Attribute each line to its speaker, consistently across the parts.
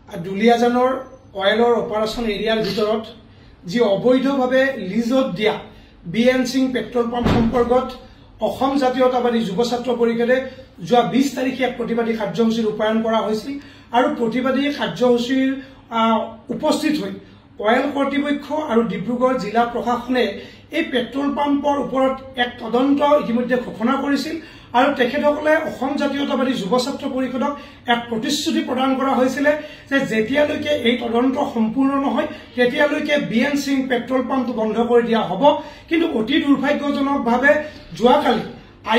Speaker 1: দুলিয়াজানৰ অয়েলৰ operation এৰিয়াৰ ভিতৰত যি অবৈধভাৱে লিজত দিয়া বিএন সিং পেট্ৰল পাম্প সম্পৰ্কত অসম জাতীয়তাবাদী যুৱ ছাত্ৰ পৰিষদে যোৱা 20 তাৰিখে এক প্ৰতিবাদী কাৰ্যসূচী ৰূপায়ণ কৰা হৈছিল আৰু প্ৰতিবাদী কাৰ্যসূচীৰ উপস্থিত হৈ অয়েল কৰ্তৃপক্ষ আৰু ডিব্ৰুগড় জিলা প্ৰশাসনে এই পেট্ৰল পাম্পৰ ওপৰত এক তদন্ত ইতিমধ্যে ঘোষণা কৰিছিল আৰু তেখেতসকলে অসম জাতীয়তাবাদী যুৱ ছাত্ৰ পৰিষদক এক প্ৰতিশ্ৰুতি প্ৰদান কৰা হৈছিল যে যেতিয়ালৈকে এই তদন্ত সম্পূৰ্ণ নহয় তেতিয়ালৈকে বিএন সিং পেট্ৰল পাম্পটো বন্ধ কৰি দিয়া হ'ব। কিন্তু অতি দুৰ্ভাগ্যজনকভাৱে যোৱাকালি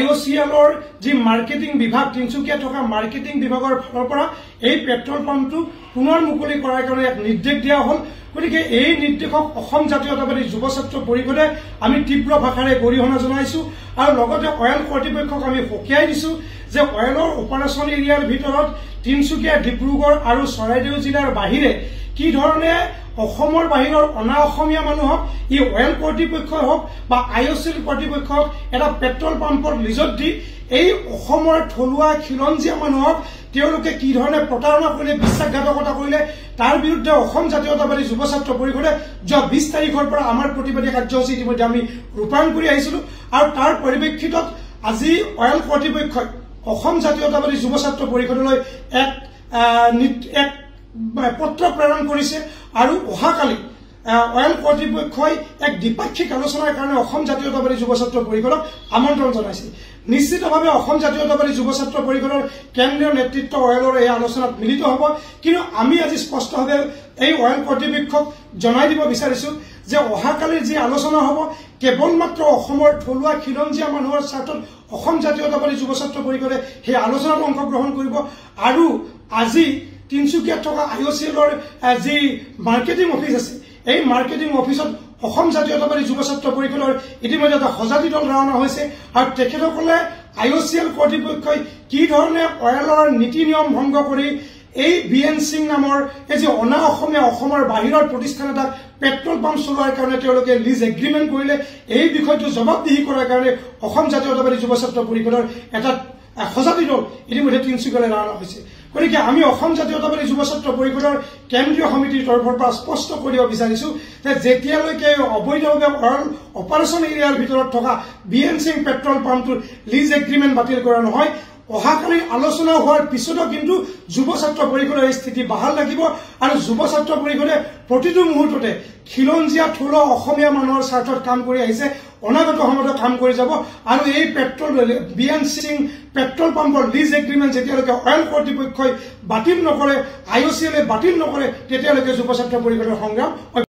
Speaker 1: IOCLৰ যি মাৰ্কেটিং বিভাগ তিনচুকীয়া থকা মাৰ্কেটিং বিভাগৰ ফালৰ পৰা এই পেট্ৰল পাম্পটো পুনৰ মুকলি কৰাৰ কাৰণে এক নিৰ্দেশ দিয়া হ'ল। গতিকে এই নিৰ্দেশক অসম জাতীয়তাবাদী যুৱ ছাত্ৰ পৰিষদে আমি তীব্ৰ ভাষাৰে গৰিহণা জনাইছো আৰু লগতে অয়েল কৰ্তৃপক্ষক আমি সকীয়াই দিছো যে অয়েলৰ অপাৰেশ্যন এৰিয়াৰ ভিতৰত তিনচুকীয়া ডিব্ৰুগড় আৰু চৰাইদেউ জিলাৰ বাহিৰে কি ধৰণে অসমৰ বাহিৰৰ অনা অসমীয়া মানুহক ই অয়েল কৰ্তৃপক্ষই হওক বা IOCL কৰ্তৃপক্ষক এটা পেট্ৰল পাম্পৰ লিজত দি এই অসমৰ থলুৱা খিলঞ্জীয়া মানুহক তেওঁলোকে কি ধৰণে প্ৰতাৰণা কৰিলে বিশ্বাসঘাতকতা কৰিলে তাৰ বিৰুদ্ধে অসম জাতীয়তাবাদী যুৱ ছাত্ৰ পৰিষদে যোৱা 20 তাৰিখৰ পৰা আমাৰ প্ৰতিবাদী কাৰ্যসূচী ইতিমধ্যে আমি ৰূপায়ণ কৰি আহিছিলো আৰু তাৰ পৰিপ্ৰেক্ষিতত আজি অয়েল কৰ্তৃপক্ষই অসম জাতীয়তাবাদী যুৱ ছাত্ৰ পৰিষদলৈ এক পত্ৰ প্ৰেৰণ কৰিছে আৰু অহাকালি অয়েল কৰ্তৃপক্ষই এক দ্বিপাক্ষিক আলোচনাৰ কাৰণে অসম জাতীয়তাবাদী যুৱ ছাত্ৰ পৰিষদক আমন্ত্ৰণ জনাইছে। নিশ্চিতভাৱে অসম জাতীয়তাবাদী যুৱ ছাত্ৰ পৰিষদৰ কেন্দ্ৰীয় নেতৃত্ব অয়েলৰ এই আলোচনাত মিলিত হ'ব। কিন্তু আমি আজি স্পষ্টভাৱে এই অয়েল কৰ্তৃপক্ষক জনাই দিব বিচাৰিছো যে অহাকালিৰ যি আলোচনা হ'ব কেৱল মাত্ৰ অসমৰ থলুৱা খিলঞ্জীয়া মানুহৰ স্বাৰ্থত অসম জাতীয়তাবাদী যুৱ ছাত্ৰ পৰিষদে সেই আলোচনাত অংশগ্ৰহণ কৰিব আৰু আজি তিনচুকীয়াত থকা IOCLৰ যি মাৰ্কেটিং অফিচ আছে এই মাৰ্কেটিং অফিচত অসম জাতীয়তাবাদী যুৱ ছাত্ৰ পৰিষদৰ ইতিমধ্যে এটা সজাতি দল ৰাওনা হৈছে আৰু তেখেতসকলে IOCL কৰ্তৃপক্ষই কি ধৰণে অয়েলৰ নীতি নিয়ম ভংগ কৰি এই বিএন সিং নামৰ এই যে অনা অসমীয়া অসমৰ বাহিৰৰ প্ৰতিষ্ঠান এটাক পেট্ৰল পাম্প চলোৱাৰ কাৰণে তেওঁলোকে লিজ এগ্ৰিমেণ্ট কৰিলে এই বিষয়টো জবাবদিহি কৰাৰ কাৰণে অসম জাতীয়তাবাদী যুৱ ছাত্ৰ পৰিষদৰ এটা সজাতি দল ইতিমধ্যে তিনচুকীয়ালৈ ৰাওনা হৈছে। গতিকে আমি অসম জাতীয়তাবাদী যুৱ ছাত্ৰ পৰিষদৰ কেন্দ্ৰীয় সমিতিৰ তৰফৰ পৰা স্পষ্ট কৰিব বিচাৰিছো যে যেতিয়ালৈকে অবৈধভাৱে অয়েল অপাৰেশ্যন এৰিয়াৰ ভিতৰত থকা বিএন সিং পেট্ৰল পাম্পটোৰ লিজ এগ্ৰিমেণ্ট বাতিল কৰা নহয় অহাকালিৰ আলোচনা হোৱাৰ পিছতো কিন্তু যুৱ ছাত্ৰ পৰিষদৰ এই স্থিতি বাহাল থাকিব আৰু যুৱ ছাত্ৰ পৰিষদে প্ৰতিটো মুহূৰ্ততে খিলঞ্জীয়া থলুৱা অসমীয়া মানুহৰ স্বাৰ্থত কাম কৰি আহিছে অনাগত সময়ত কাম কৰি যাব আৰু এই বিএন সিং পেট্ৰল পাম্পৰ লিজ এগ্ৰিমেণ্ট যেতিয়ালৈকে অয়েল কৰ্তৃপক্ষই বাতিল নকৰে IOCLে বাতিল নকৰে তেতিয়ালৈকে যুৱ ছাত্ৰ পৰিষদৰ সংগ্ৰাম